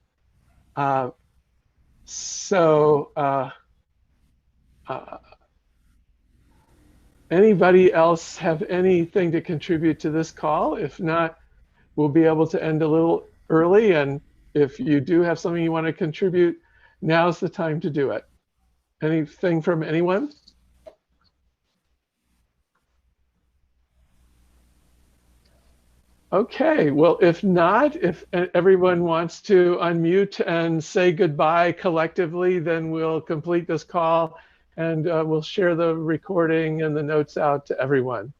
Anybody else have anything to contribute to this call? If not, we'll be able to end a little early. And if you do have something you want to contribute, now's the time to do it. Anything from anyone? Okay, well, if not, if everyone wants to unmute and say goodbye collectively, then we'll complete this call and we'll share the recording and the notes out to everyone.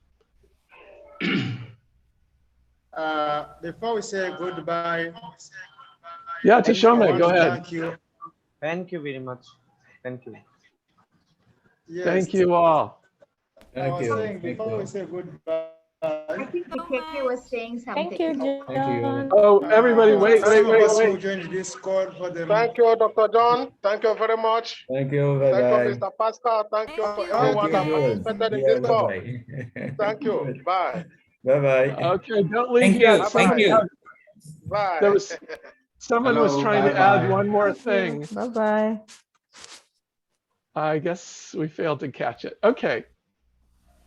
Before we say goodbye, Yeah, Tashome, go ahead. Thank you. Thank you very much. Thank you. Yes, Thank you all. I was saying before we say goodbye. I think the KK was saying something. Thank you, John. Thank you. Oh, everybody, wait. Some of us who joined this call for the Thank you, Dr. John. Thank you very much. Thank you. Thank Bye-bye. you, Mr. Pascal. Thank you for Thank you. everyone that Good. participated in Yeah, this call. bye-bye. Thank you. Bye. Bye-bye. Okay, don't leave Thank you. yet. Thank you. Bye. Someone was Hello, trying to add bye-bye. one more thing. Bye-bye. I guess we failed to catch it. Okay.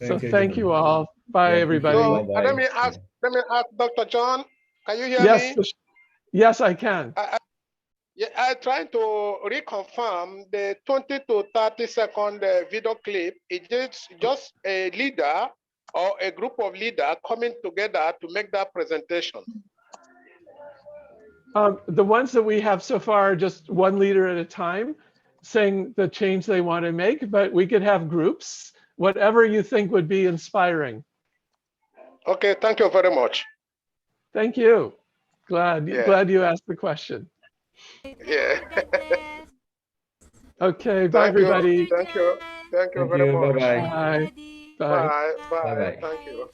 So Thank you, thank John. you all. Bye, Yeah, everybody. So Bye-bye. let me ask Dr. John, can you hear Yes, me? yes, I can. I trying to reconfirm the 20 to 30 second video clip. It is just a leader or a group of leaders coming together to make that presentation. The ones that we have so far are just one leader at a time saying the change they want to make, but we could have groups, whatever you think would be inspiring. Okay, thank you very much. Thank you. Glad you asked the question. Yeah. God bless. Okay, bye, everybody. Thank you. Thank you Thank very you. much. Bye-bye. Bye. Everybody. Bye. Bye. Bye. Bye-bye. Thank you.